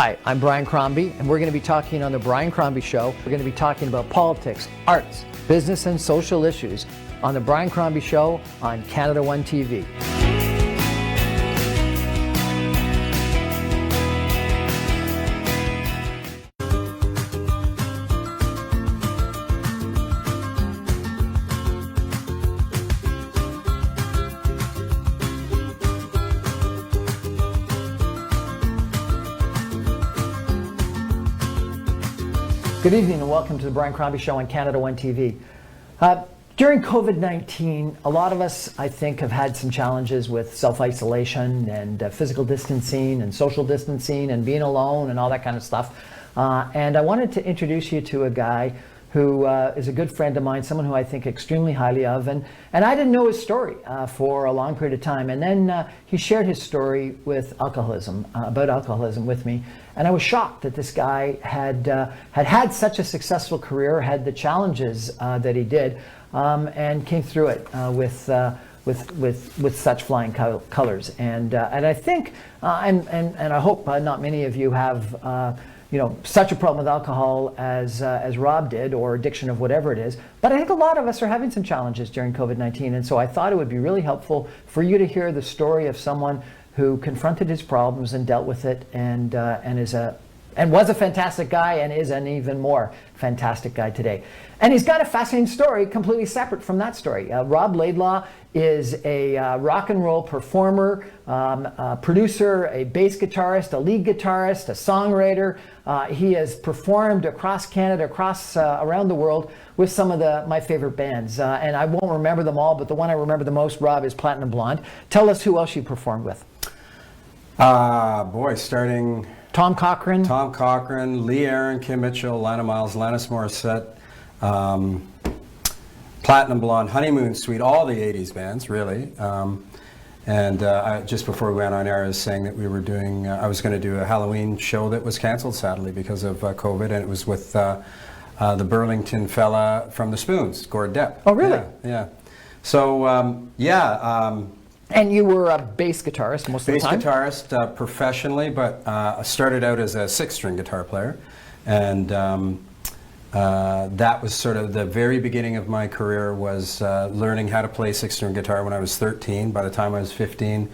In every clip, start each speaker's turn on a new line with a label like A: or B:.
A: Hi, I'm Brian Crombie, and we're going to be talking on The Brian Crombie Show. We're going to be talking about politics, arts, business, and social issues on The Brian Crombie Show on Canada One TV. Good evening and welcome to the Brian Crombie Show on Canada One TV. During COVID-19, a lot of us, I think, have had some challenges with self-isolation and physical distancing and social distancing and being alone and all that kind of stuff. And I wanted to introduce you to a guy who is a good friend of mine, someone who I think extremely highly of. And I didn't know his story for a long period of time. And then he shared his story with alcoholism, about alcoholism with me. And I was shocked that this guy had such a successful career, had the challenges that he did, and came through it with such flying colors. And I think, and I hope not many of you have such a problem with alcohol as Rob did, or addiction of whatever it is. But I think a lot of us are having some challenges during COVID-19, and so I thought it would be really helpful for you to hear the story of someone who confronted his problems and dealt with it, and was a fantastic guy, and is an even more fantastic guy today. And he's got a fascinating story completely separate from that story. Rob Laidlaw is a rock and roll performer, a producer, a bass guitarist, a lead guitarist, a songwriter. He has performed across Canada, around the world with some of my favorite bands. And I won't remember them all, but the one I remember the most, Rob, is Platinum Blonde. Tell us who else you performed with.
B: Starting
A: Tom Cochrane,
B: Lee Aaron, Kim Mitchell, Lana Miles, Alanis Morissette, Platinum Blonde, Honeymoon Suite, all the 80s bands, really. Just before we went on air, I was saying that we were doing, I was going to do a Halloween show that was canceled, sadly, because of COVID, and it was with the Burlington fella from the Spoons, Gord Depp.
A: Oh, really?
B: Yeah. So,
A: and you were a bass guitarist most of the time?
B: Bass guitarist professionally, but I started out as a six-string guitar player, and that was sort of the very beginning of my career, was learning how to play six-string guitar when I was 13. By the time I was 15,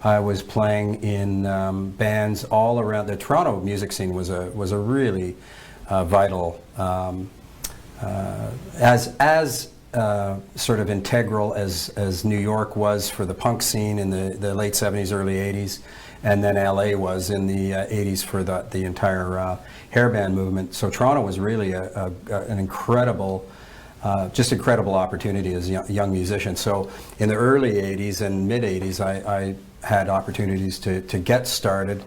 B: I was playing in bands all around. The Toronto music scene was a really vital, sort of integral as New York was for the punk scene in the late 70s, early 80s, and then LA was in the 80s for the entire hairband movement. So Toronto was really an incredible, just incredible opportunity as a young musician. So in the early 80s and mid 80s, I had opportunities to get started,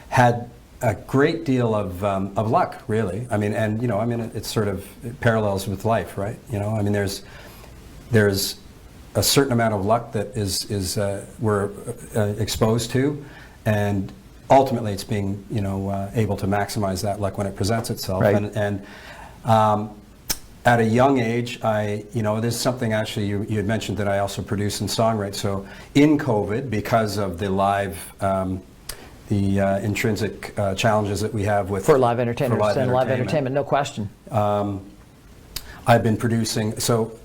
B: had a great deal of luck, really. I mean, and it sort of parallels with life, right? There's a certain amount of luck that we're exposed to, and ultimately it's being able to maximize that luck when it presents itself.
A: Right.
B: And at a young age, there's something actually you had mentioned that I also produce and songwrite. So in COVID, because of the live the intrinsic challenges that we have with
A: for live entertainment, no question.
B: I've been producing, so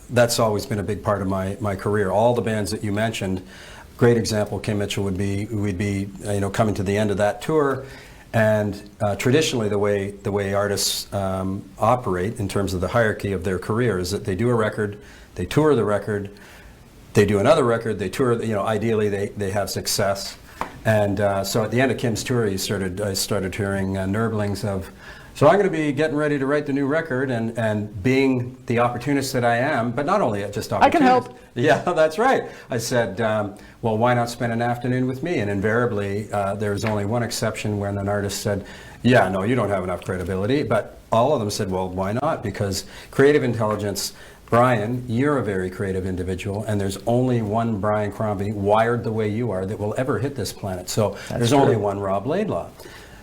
B: that's always been a big part of my career. All the bands that you mentioned, great example, Kim Mitchell we'd be coming to the end of that tour, and traditionally the way artists operate in terms of the hierarchy of their career is that they do a record, they tour the record, they do another record, they tour. Ideally they have success. And so at the end of Kim's tour, I started hearing nurblings of, so I'm going to be getting ready to write the new record, and being the opportunist that I am, but not only just opportunist.
A: I can help.
B: Yeah, that's right. I said, well, why not spend an afternoon with me? And invariably, there's only one exception when an artist said, yeah, no, you don't have enough credibility. But all of them said, well, why not? Because creative intelligence, Brian, you're a very creative individual, and there's only one Brian Crombie, wired the way you are, that will ever hit this planet. So there's only one Rob Laidlaw.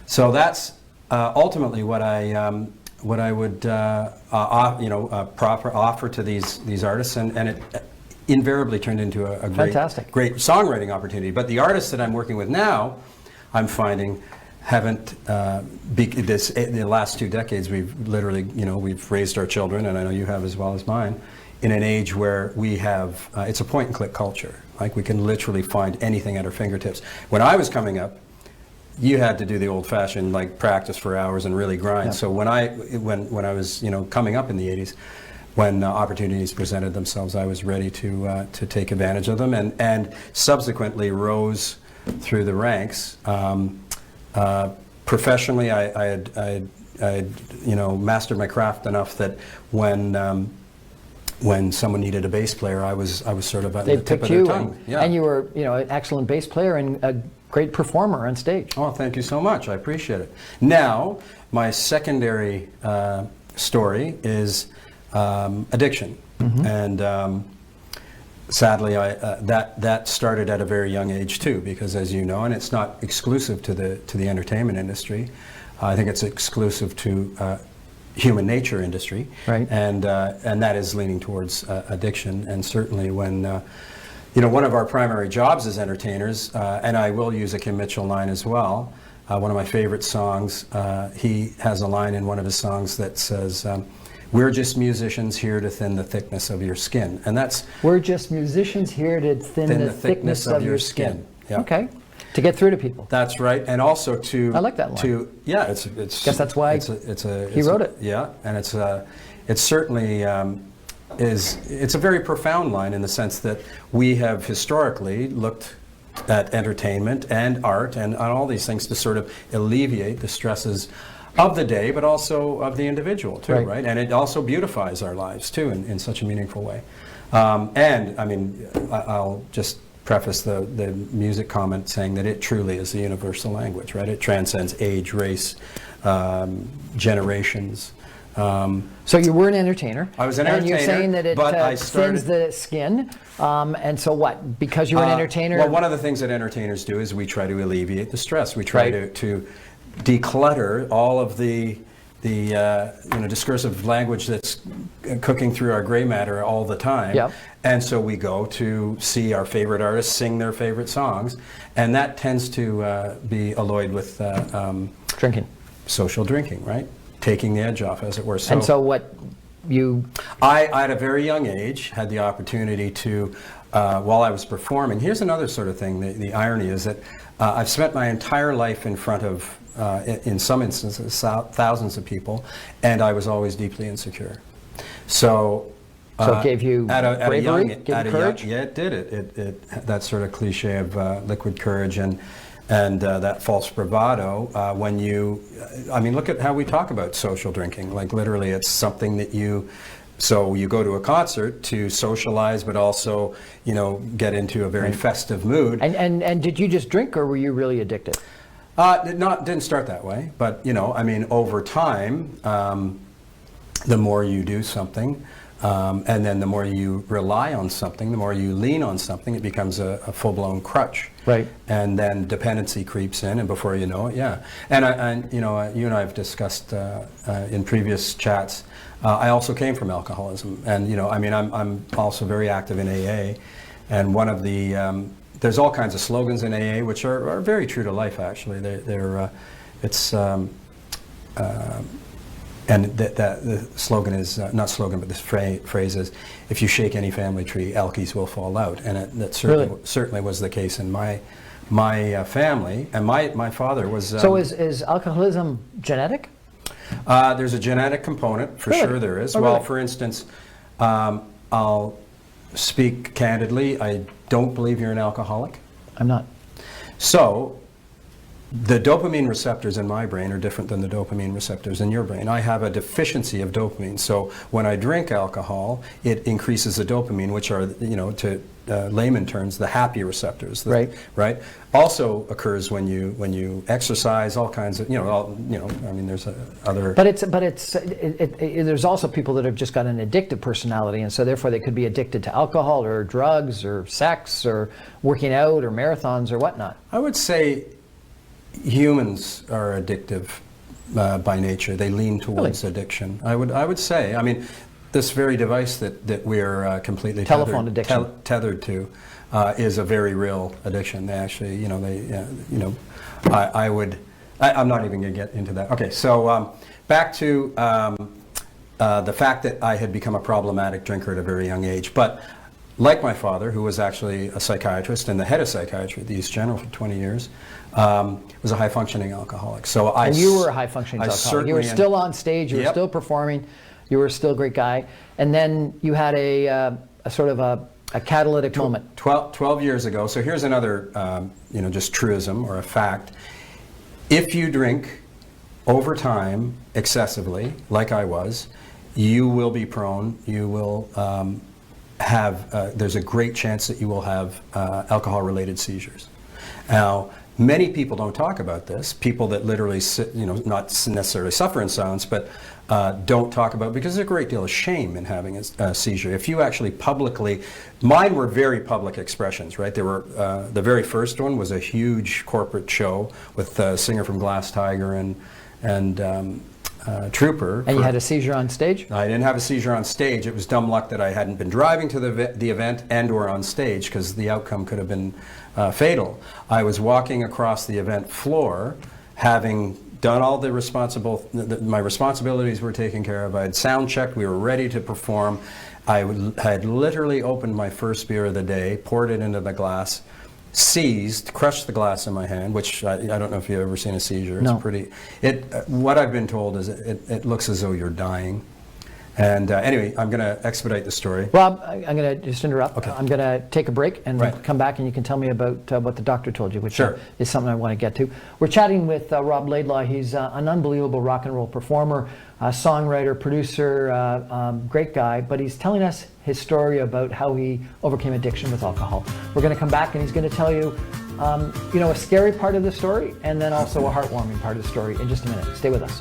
B: So that's ultimately what I would offer to these artists, and it invariably turned into a great songwriting opportunity. But the artists that I'm working with now, I'm finding haven't, in the last 2 decades, we've literally, we've raised our children, and I know you have as well as mine, in an age where we have, it's a point-and-click culture. Like, we can literally find anything at our fingertips. When I was coming up, you had to do the old-fashioned, like, practice for hours and really grind.
A: Yeah.
B: So when I was, coming up in the 80s, when opportunities presented themselves, I was ready to take advantage of them, and subsequently rose through the ranks. Professionally, I had mastered my craft enough that when someone needed a bass player, I was sort of at the tip of their tongue.
A: And you were, an excellent bass player and a great performer on stage.
B: Oh, thank you so much. I appreciate it. Now, my secondary story is addiction, and sadly, that started at a very young age too, because as you know, and it's not exclusive to the entertainment industry. I think it's exclusive to human nature industry,
A: right?
B: And that is leaning towards addiction. And certainly when one of our primary jobs as entertainers, and I will use a Kim Mitchell line as well. One of my favorite songs. He has a line in one of his songs that says, "We're just musicians here to thin the thickness of your skin," and that's.
A: We're just musicians here to thin the thickness of your skin.
B: Yeah.
A: Okay. To get through to people.
B: That's right, and also to.
A: I like that line.
B: It's.
A: Guess that's why he wrote it.
B: Yeah, and it's certainly it's a very profound line in the sense that we have historically looked at entertainment and art and on all these things to sort of alleviate the stresses of the day, but also of the individual too, right? And it also beautifies our lives too in such a meaningful way. And I mean, I'll just preface the music comment saying that it truly is the universal language, right? It transcends age, race, generations.
A: So you were an entertainer.
B: I was an entertainer,
A: and you're saying that it thins the skin. And so what? Because you're an entertainer.
B: Well, one of the things that entertainers do is we try to alleviate the stress. We try to declutter all of the discursive language that's cooking through our gray matter all the time.
A: Yep.
B: And so we go to see our favorite artists sing their favorite songs, and that tends to be alloyed with
A: drinking,
B: social drinking, right? Taking the edge off, as it were.
A: And so what you...
B: I, at a very young age, had the opportunity to, while I was performing, here's another sort of thing, the irony is that I've spent my entire life in front of, in some instances, thousands of people, and I was always deeply insecure. So
A: it gave you bravery,
B: gave
A: you courage?
B: Yeah, it did. It that sort of cliche of liquid courage and that false bravado. When you, look at how we talk about social drinking. Like literally, it's something that so you go to a concert to socialize, but also, get into a very festive mood.
A: And did you just drink, or were you really addicted?
B: Didn't start that way, but over time, the more you do something, and then the more you rely on something, the more you lean on something, it becomes a full-blown crutch.
A: Right.
B: And then dependency creeps in, and before you know it, yeah. And you and I have discussed in previous chats. I also came from alcoholism, and I'm also very active in AA, and one of the there's all kinds of slogans in AA which are very true to life. Actually, and the slogan is, not slogan, but this phrase is, if you shake any family tree, alkies will fall out. And that certainly was the case in my family. And my father was...
A: So is alcoholism genetic?
B: There's a genetic component, for sure there is.
A: Oh,
B: well,
A: really?
B: for instance, I'll speak candidly, I don't believe you're an alcoholic.
A: I'm not.
B: So, the dopamine receptors in my brain are different than the dopamine receptors in your brain. I have a deficiency of dopamine. So when I drink alcohol, it increases the dopamine, which are, to layman terms, the happy receptors. Right. Also occurs when you exercise. All kinds of, there's other.
A: But there's also people that have just got an addictive personality, and so therefore they could be addicted to alcohol or drugs or sex or working out or marathons or whatnot.
B: I would say humans are addictive by nature. They lean towards addiction. I would say. This very device that we're completely
A: telephone addiction
B: tethered to is a very real addiction. They actually, I would I'm not even going to get into that. Okay, so back to the fact that I had become a problematic drinker at a very young age. But like my father, who was actually a psychiatrist and the head of psychiatry at the East General for 20 years, was a high-functioning alcoholic. So
A: And you were a high-functioning alcoholic. You were
B: certainly
A: still on stage. You were
B: Yep.
A: still performing. You were still a great guy. And then you had a sort of a catalytic moment.
B: 12 years ago. So here's another, just truism or a fact. If you drink over time excessively, like I was, you will be prone, you will there's a great chance that you will have alcohol-related seizures. Now, many people don't talk about this. People that literally, not necessarily suffer in silence, but don't talk about it because there's a great deal of shame in having a seizure. If you actually publicly, mine were very public expressions, right? There were the very first one was a huge corporate show with a singer from Glass Tiger and Trooper.
A: And you had a seizure on stage?
B: I didn't have a seizure on stage. It was dumb luck that I hadn't been driving to the event and or on stage, because the outcome could have been fatal. I was walking across the event floor, having done all my responsibilities were taken care of. I had sound checked. We were ready to perform. I had literally opened my first beer of the day, poured it into the glass, seized, crushed the glass in my hand, which I don't know if you've ever seen a seizure.
A: No.
B: It's pretty. What I've been told is it looks as though you're dying. And anyway, I'm going to expedite the story.
A: Rob, I'm going to just interrupt.
B: Okay.
A: I'm going to take a break and
B: Right.
A: come back, and you can tell me about what the doctor told you, which
B: Sure.
A: is something I want to get to. We're chatting with Rob Laidlaw. He's an unbelievable rock and roll performer, songwriter, producer, great guy, but he's telling us his story about how he overcame addiction with alcohol. We're going to come back, and he's going to tell you, a scary part of the story, and then also a heartwarming part of the story in just a minute. Stay with us.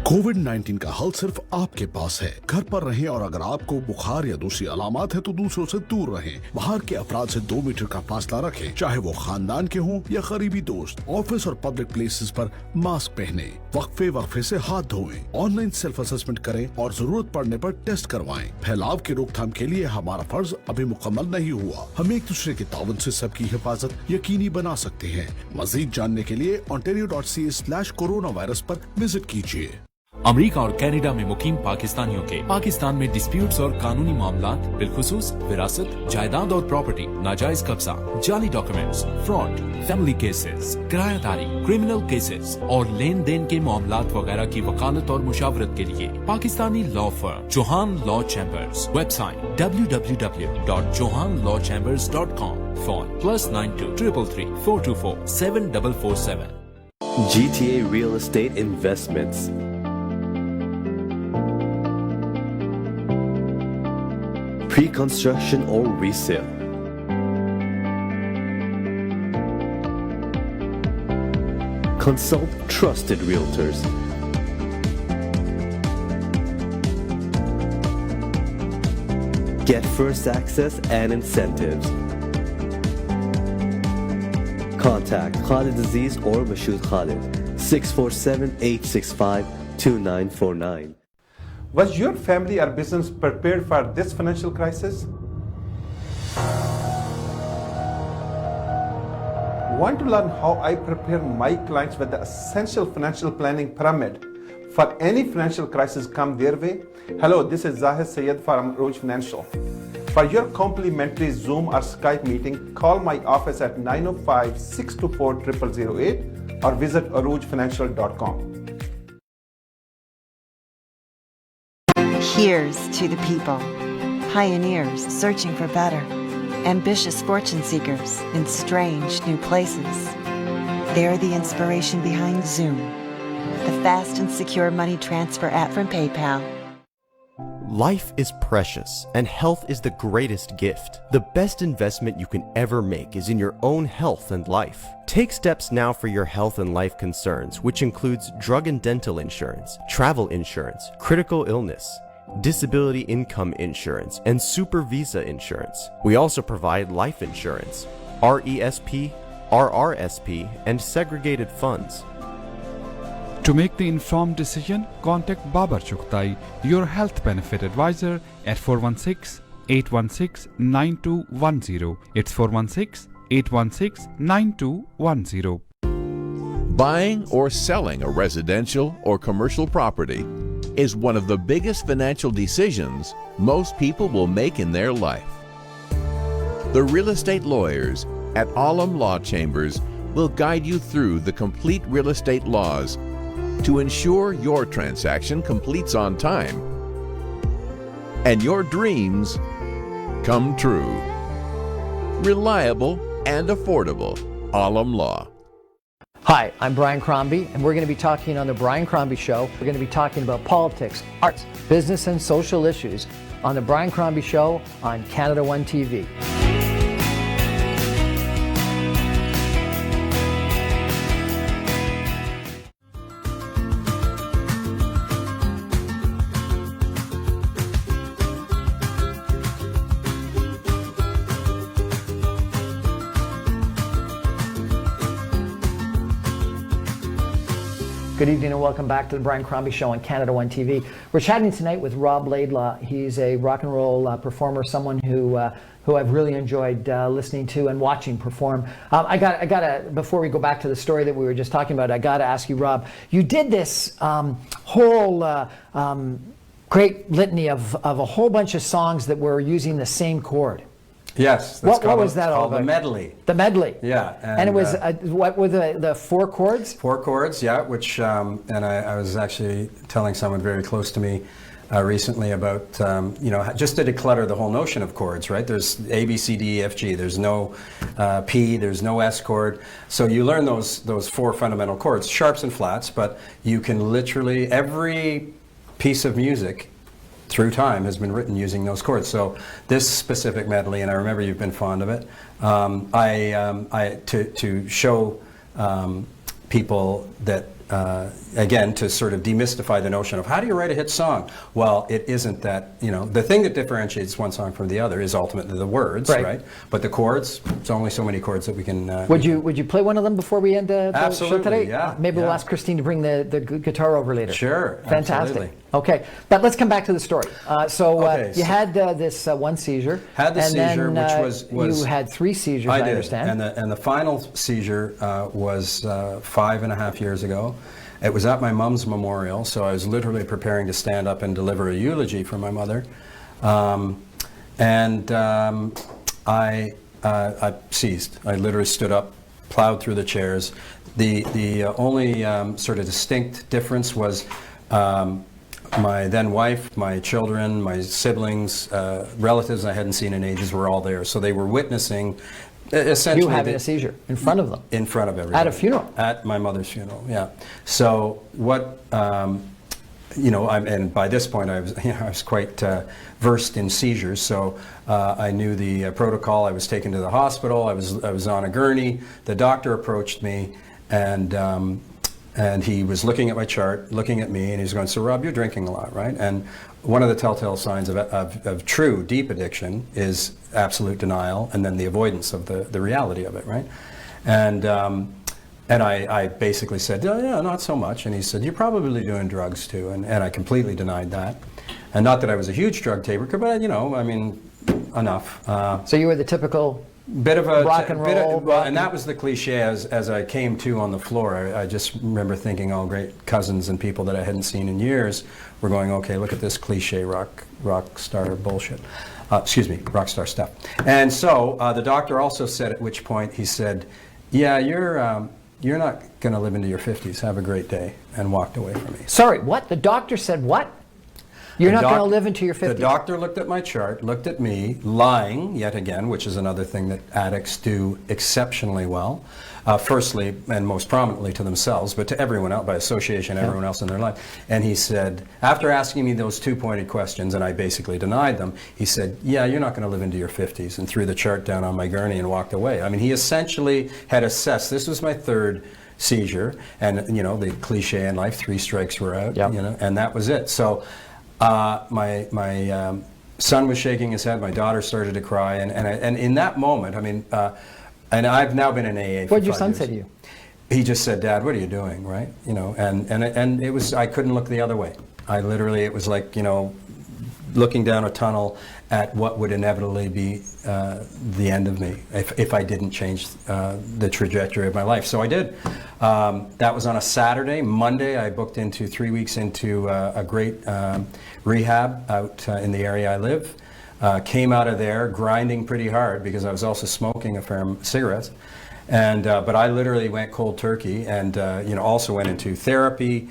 C: कोविड-19 का हल सिर्फ आपके पास है। घर पर रहें और अगर आपको बुखार या दूसरी अलामत है तो दूसरों से दूर रहें। बाहर के अफराद से 2 मीटर का फासला रखें, चाहे वो खानदान के हों या करीबी दोस्त। ऑफिस और पब्लिक प्लेसेस पर मास्क पहने, वक्फे से हाथ धोएं, ऑनलाइन सेल्फ असेसमेंट करें और जरूरत पड़ने पर टेस्ट करवाएं। फैलाव की रोकथाम के लिए हमारा फर्ज अभी मुकम्मल नहीं हुआ। हम एक दूसरे के ताउन से सबकी हिफाजत यकीनी बना सकते हैं। मजीद जानने के लिए ontario.ca/coronavirus पर विजिट कीजिए।
D: अमेरिका और कनाडा में मुकीम पाकिस्तानियों के पाकिस्तान में डिस्प्यूट्स और कानूनी मामलात, बिलखुसूस विरासत, जायदाद और प्रॉपर्टी, नाजायज कब्जा, जाली डॉक्यूमेंट्स, फ्रॉड, फैमिली केसेस, किरायादारी, क्रिमिनल केसेस और लेन देन के मामलात वगैरह की वकालत और मुशावरत के लिए Pakistani law firm Johan law chambers. Website www.johanlawchambers.com। Phone +92 333 424 7447।
E: GTA Real Estate Investments. Pre-construction or resale. Consult trusted realtors. Get first access and incentives. Contact Khalid Aziz or Mashood Khalid, 647-865-2949.
F: Was your family or business prepared for this financial crisis? Want to learn how I prepare my clients with the essential financial planning pyramid for any financial crisis come their way? Hello, this is Zahid Sayed from Arooj Financial. For your complimentary Zoom or Skype meeting, call my office at 905-624-0008 or visit aroojfinancial.com.
G: Here's to the people, pioneers searching for better, ambitious fortune seekers in strange new places. They're the inspiration behind Zoom, the fast and secure money transfer app from PayPal.
H: Life is precious, and health is the greatest gift. The best investment you can ever make is in your own health and life. Take steps now for your health and life concerns, which includes drug and dental insurance, travel insurance, critical illness, disability income insurance, and super visa insurance. We also provide life insurance, RESP, RRSP, and segregated funds.
I: To make the informed decision, contact Babar Chughtai, your health benefit advisor at 416-816-9210. It's 416-816-9210.
J: Buying or selling a residential or commercial property is one of the biggest financial decisions most people will make in their life. The real estate lawyers at Alam Law Chambers will guide you through the complete real estate laws to ensure your transaction completes on time and your dreams come true. Reliable and affordable. Alam Law.
A: Hi, I'm Brian Crombie, and we're going to be talking on The Brian Crombie Show. We're going to be talking about politics, arts, business, and social issues on The Brian Crombie Show on Canada One TV. Good evening and welcome back to the Brian Crombie Show on Canada One TV. We're chatting tonight with Rob Laidlaw. He's a rock and roll performer, someone who I've really enjoyed listening to and watching perform. I got before we go back to the story that we were just talking about, I got to ask you, Rob. You did this whole great litany of a whole bunch of songs that were using the same chord.
B: Yes.
A: What was that all about?
B: The medley.
A: The medley.
B: Yeah.
A: And it was, what were the 4 chords?
B: 4 chords, yeah, which, and I was actually telling someone very close to me recently about, just to declutter the whole notion of chords, right? There's A, B, C, D, E, F, G. There's no P, there's no S chord. So you learn those 4 fundamental chords, sharps and flats, but you can literally, every piece of music through time has been written using those chords. So this specific medley, and I remember you've been fond of it, to show people that, again, to sort of demystify the notion of how do you write a hit song? Well, it isn't that, the thing that differentiates one song from the other is ultimately the words, right? But the chords, there's only so many chords that we can...
A: Would you play one of them before we end the show today?
B: Yeah.
A: Maybe we'll ask Christine to bring the guitar over later.
B: Sure.
A: Fantastic.
B: Absolutely.
A: Okay, but let's come back to the story. You had this one seizure.
B: Had the seizure,
A: then,
B: which was...
A: You had 3 seizures, I understand.
B: And the final seizure was 5.5 years ago. It was at my mom's memorial, so I was literally preparing to stand up and deliver a eulogy for my mother. I seized. I literally stood up, plowed through the chairs. The only sort of distinct difference was my then wife, my children, my siblings, relatives I hadn't seen in ages were all there. So they were witnessing essentially...
A: You having a seizure in front of them?
B: In front of everybody.
A: At a funeral?
B: At my mother's funeral, yeah. So what, and by this point I was quite versed in seizures, so I knew the protocol. I was taken to the hospital. I was on a gurney. The doctor approached me, and he was looking at my chart, looking at me, and he was going, "So Rob, you're drinking a lot, right?" And one of the telltale signs of true deep addiction is absolute denial, and then the avoidance of the reality of it, right? And I basically said, "Oh, yeah, not so much." And he said, "You're probably doing drugs too," and I completely denied that. And not that I was a huge drug taker, but enough.
A: So you were the typical
B: bit of a
A: rock and roll,
B: and that was the cliche as I came to on the floor. I just remember thinking, all great cousins and people that I hadn't seen in years were going, "Okay, look at this cliche rock star bullshit." Rock star stuff. And so the doctor also said, at which point he said, "Yeah, you're not going to live into your 50s. Have a great day," and walked away from me.
A: Sorry, what? The doctor said what? You're not going to live into your 50s?
B: The doctor looked at my chart, looked at me, lying, yet again, which is another thing that addicts do exceptionally well. Firstly, and most prominently to themselves, but to everyone else, by association, everyone else in their life. And he said, after asking me those 2 pointed questions, and I basically denied them, he said, "Yeah, you're not going to live into your 50s," and threw the chart down on my gurney and walked away. I mean, he essentially had assessed, this was my 3rd seizure, and the cliche in life, 3 strikes were out, and that was it. So my son was shaking his head, my daughter started to cry, and in that moment, and I've now been in AA for 5 years.
A: What did your son say to you?
B: he just said, "Dad, what are you doing?" Right? You know, and it was, I couldn't look the other way. I literally, it was like, you know, looking down a tunnel at what would inevitably be the end of me if I didn't change the trajectory of my life. So I did. That was on a Saturday. Monday, I booked into 3 weeks into a great rehab out in the area I live. Came out of there grinding pretty hard because I was also smoking a fair cigarettes. And but I literally went cold turkey, and you know, also went into therapy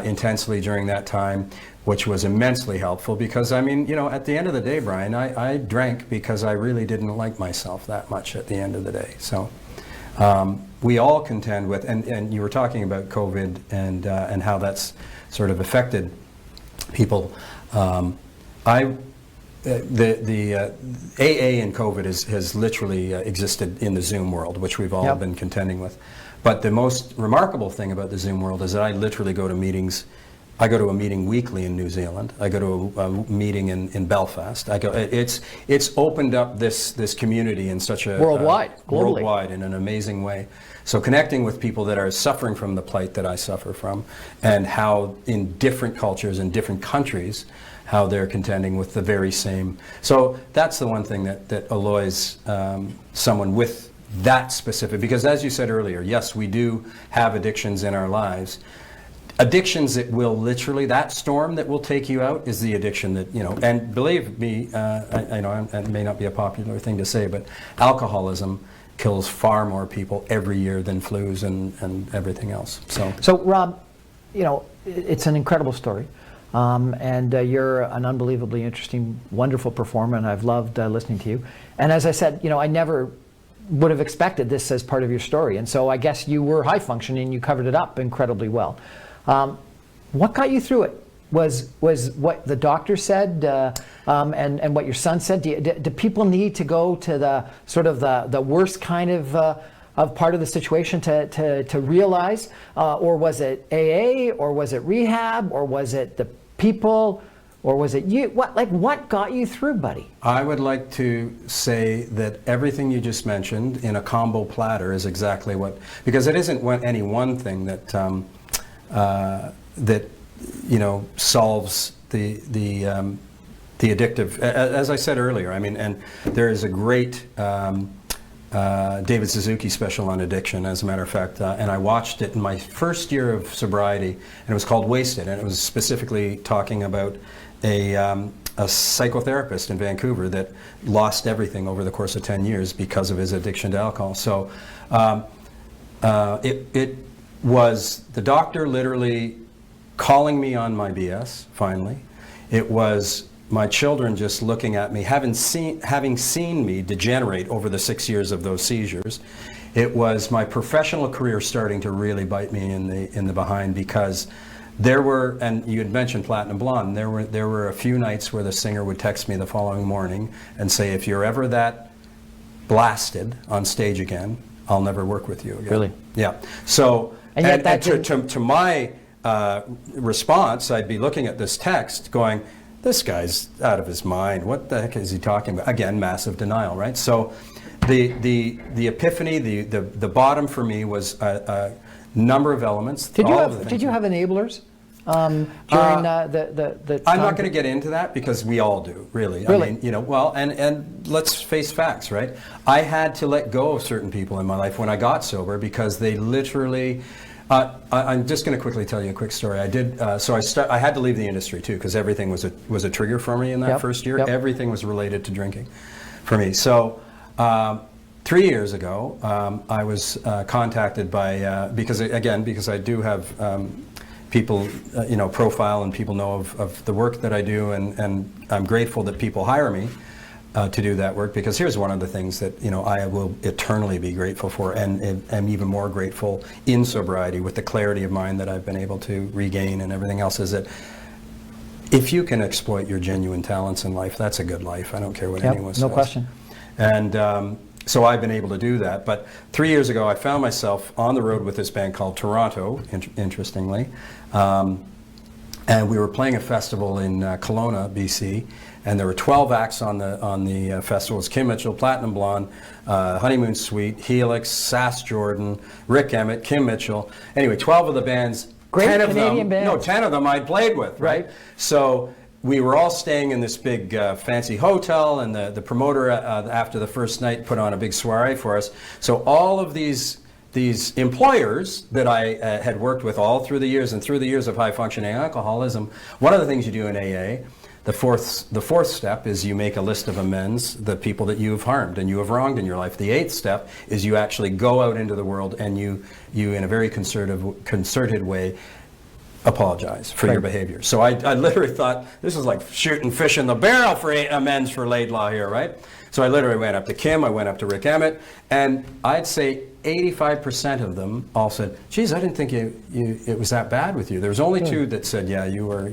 B: intensely during that time, which was immensely helpful because, I mean, you know, at the end of the day, Brian, I drank because I really didn't like myself that much at the end of the day. So we all contend with, and you were talking about COVID and how that's sort of affected people. The AA in COVID has literally existed in the Zoom world, which we've all been contending with. But the most remarkable thing about the Zoom world is that I literally go to meetings. I go to a meeting weekly in New Zealand. I go to a meeting in Belfast. It's opened up this community in such a
A: globally,
B: worldwide in an amazing way. So connecting with people that are suffering from the plight that I suffer from, and how in different cultures and different countries, how they're contending with the very same. So that's the one thing that alloys someone with that specific, because as you said earlier, yes, we do have addictions in our lives. Addictions that will literally, that storm that will take you out is the addiction that, you know, and believe me, I know it may not be a popular thing to say, but alcoholism kills far more people every year than flus and everything else.
A: So Rob, you know, it's an incredible story. And you're an unbelievably interesting, wonderful performer, and I've loved listening to you. And as I said, you know, I never would have expected this as part of your story. And so I guess you were high functioning and you covered it up incredibly well. What got you through it? Was what the doctor said and what your son said? Do people need to go to the sort of the worst kind of part of the situation to realize, or was it AA, or was it rehab, or was it the people, or was it you? What got you through, buddy?
B: I would like to say that everything you just mentioned in a combo platter is exactly what, because it isn't any one thing that that, you know, solves the addictive. As I said earlier, I mean, and there is a great David Suzuki special on addiction, as a matter of fact, and I watched it in my first year of sobriety, and it was called Wasted, and it was specifically talking about a psychotherapist in Vancouver that lost everything over the course of 10 years because of his addiction to alcohol. So it was the doctor literally calling me on my BS, finally. It was my children just looking at me, having seen me degenerate over the 6 years of those seizures. It was my professional career starting to really bite me in the behind, because there were, and you had mentioned Platinum Blonde, there were a few nights where the singer would text me the following morning and say, if you're ever that blasted on stage again, I'll never work with you again.
A: Really?
B: Yeah. So,
A: and yet
B: to my response, I'd be looking at this text going, this guy's out of his mind. What the heck is he talking about? Again, massive denial, right? So the epiphany, the bottom for me was a number of elements.
A: Did you have enablers during the
B: I'm not going to get into that, because we all do, really.
A: Really?
B: I mean, you know, well, and let's face facts, right? I had to let go of certain people in my life when I got sober, because they literally. I'm just going to quickly tell you a quick story. I did. I had to leave the industry too, because everything was a trigger for me in that first year.
A: Yep.
B: Everything was related to drinking, for me. So 3 years ago, I was contacted by because I do have people, you know, profile, and people know of the work that I do, and I'm grateful that people hire me to do that work, because here's one of the things that, you know, I will eternally be grateful for, and am even more grateful in sobriety with the clarity of mind that I've been able to regain and everything else, is that if you can exploit your genuine talents in life, that's a good life. I don't care what anyone says.
A: No question.
B: And so I've been able to do that. But 3 years ago, I found myself on the road with this band called Toronto, interestingly. And we were playing a festival in Kelowna, BC, and there were 12 acts on the festivals: Kim Mitchell, Platinum Blonde, Honeymoon Suite, Helix, Sass Jordan, Rick Emmett, Kim Mitchell. Anyway, 12 of the bands.
A: Great
B: 10
A: Canadian bands.
B: No, 10 of them I'd played with, right? So we were all staying in this big fancy hotel, and the promoter after the first night put on a big soiree for us. So all of these employers that I had worked with all through the years, and through the years of high functioning alcoholism, one of the things you do in AA, the fourth step is you make a list of amends, the people that you have harmed and you have wronged in your life. The 8th step is you actually go out into the world and you in a very concerted way apologize for your behavior. So I literally thought, this is like shooting fish in the barrel for amends for Laidlaw here, right? So I literally went up to Kim, I went up to Rick Emmett, and I'd say 85% of them all said, geez, I didn't think it was that bad with you. There was only 2 that said, yeah, you were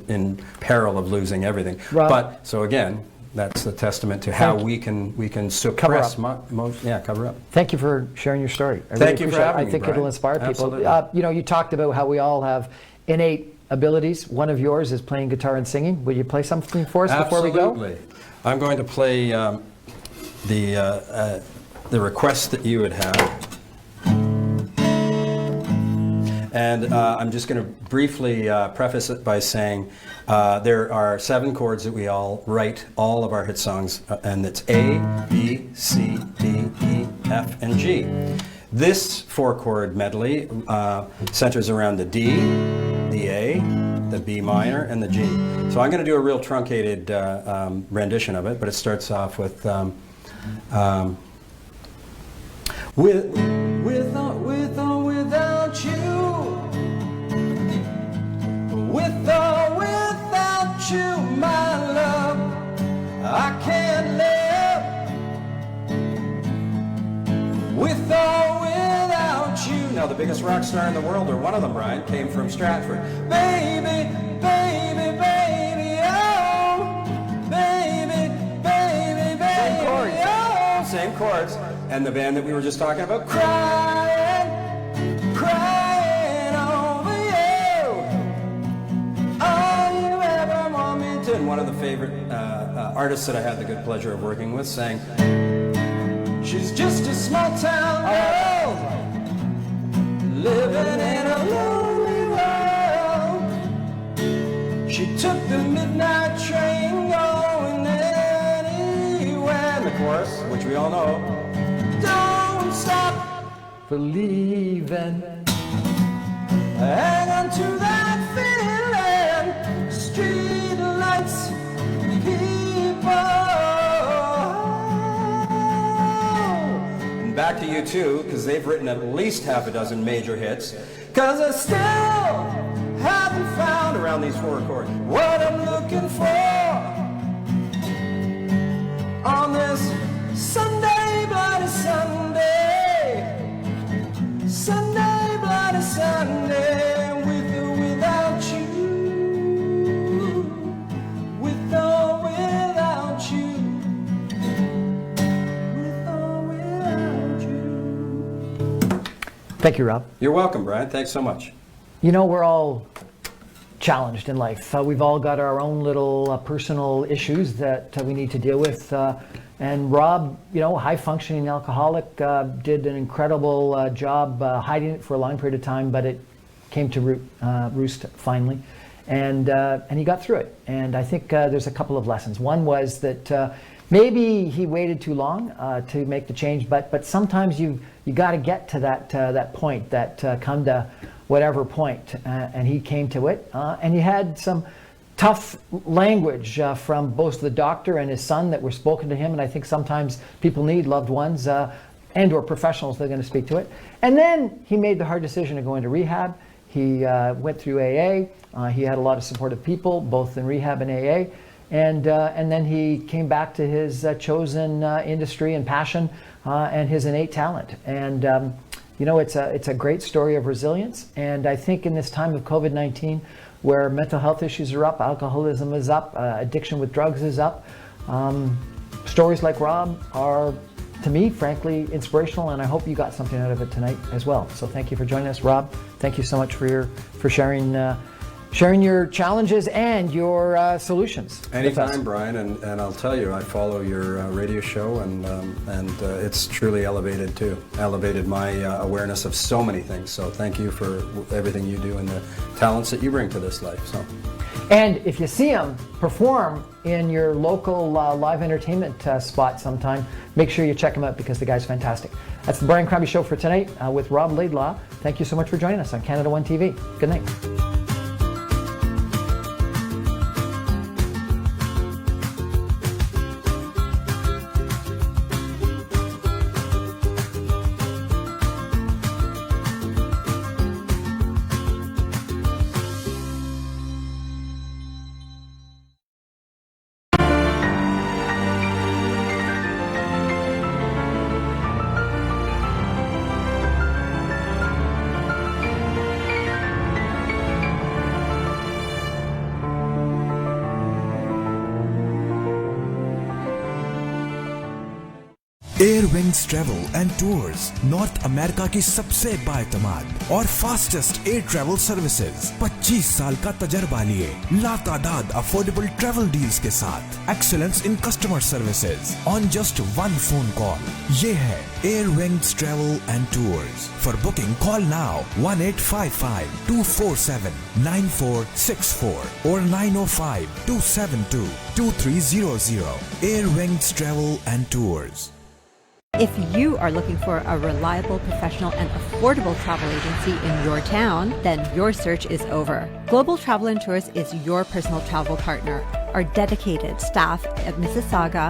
B: in peril of losing everything.
A: Rob,
B: but, so again, that's a testament to how we can suppress, cover up.
A: Thank you for sharing your story.
B: Thank you for having me,
A: I think
B: Brian.
A: it'll inspire people.
B: Absolutely.
A: You talked about how we all have innate abilities. One of yours is playing guitar and singing. Will you play something for us before we go?
B: Absolutely. I'm going to play the request that you had had. And I'm just going to briefly preface it by saying there are 7 chords that we all write all of our hit songs, and it's A, B, C, D, E, F, and G. This 4-chord medley centers around the D, the A, the B minor, and the G. So I'm going to do a real truncated rendition of it, but it starts off with with or without you, with or without you, my love, I can't live. With or without you. Now the biggest rock star in the world, or one of them, Brian, came from Stratford. Baby, baby, baby, oh, baby, baby, baby, oh. Same chords. And the band that we were just talking about, crying, crying over you. All you ever want me to. And one of the favorite artists that I had the good pleasure of working with sang, she's just a small town girl, living in a lonely world. She took the midnight train going anywhere. And the chorus, which we all know, don't stop believing. Hang on to that feeling. Street lights, people. And back to you too, because they've written at least half a dozen major hits. Because I still haven't found around these 4 chords what I'm looking for on this Sunday, bloody Sunday, Sunday, bloody Sunday, with or without you, with or without you, with or without you. Thank you, Rob. You're welcome, Brian. Thanks so much. You know, we're all challenged in life. We've all got our own little personal issues that we need to deal with. And Rob, high-functioning alcoholic, did an incredible job hiding it for a long period of time, but it came to roost finally, and he got through it. And I think there's a couple of lessons. One was that maybe he waited too long to make the change, but sometimes you got to get to that point, that come to whatever point, and he came to it, and he had some tough language from both the doctor and his son that were spoken to him, and I think sometimes people need loved ones and or professionals that are going to speak to it. And then he made the hard decision to go into rehab. He went through AA. He had a lot of supportive people, both in rehab and AA. And then he came back to his chosen industry and passion and his innate talent. And it's a great story of resilience. And I think in this time of COVID-19, where mental health issues are up, alcoholism is up, addiction with drugs is up, stories like Rob are, to me, frankly, inspirational, and I hope you got something out of it tonight as well. So thank you for joining us, Rob. Thank you so much for sharing
A: sharing your challenges and your solutions. with us.
B: Anytime, Brian, and I'll tell you, I follow your radio show, and it's truly elevated my awareness of so many things. So thank you for everything you do and the talents that you bring to this life. So.
A: And if you see them perform in your local live entertainment spot sometime, make sure you check him out because the guy's fantastic. That's the Brian Crombie Show for tonight with Rob Laidlaw. Thank you so much for joining us on Canada One TV. Good night.
K: Air wings travel and tours north America की सबसे बाएतमाद और fastest air travel services. 25 साल का तजर्बा लिए लातादाद affordable travel deals के साथ excellence in customer services on just one phone call. ये है air wings travel and tours. For booking call now 1855-247-9464 or 905-272-2300. Air Wings Travel and Tours.
L: If you are looking for a reliable, professional, and affordable travel agency in your town, then your search is over. Global Travel and Tours is your personal travel partner. Our dedicated staff at Mississauga,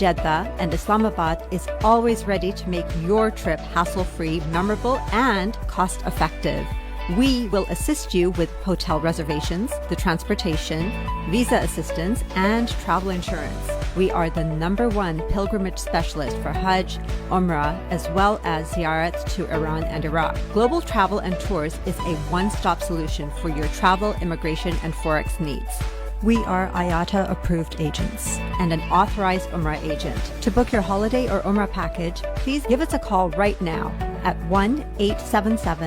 L: Jeddah, and Islamabad is always ready to make your trip hassle-free, memorable, and cost-effective. We will assist you with hotel reservations, the transportation, visa assistance, and travel insurance. We are the #1 pilgrimage specialist for Hajj, Umrah, as well as ziyarats to Iran and Iraq. Global Travel and Tours is a one-stop solution for your travel, immigration, and Forex needs. We are IATA approved agents and an authorized Umrah agent. To book your holiday or Umrah package, please give us a call right now at 1-877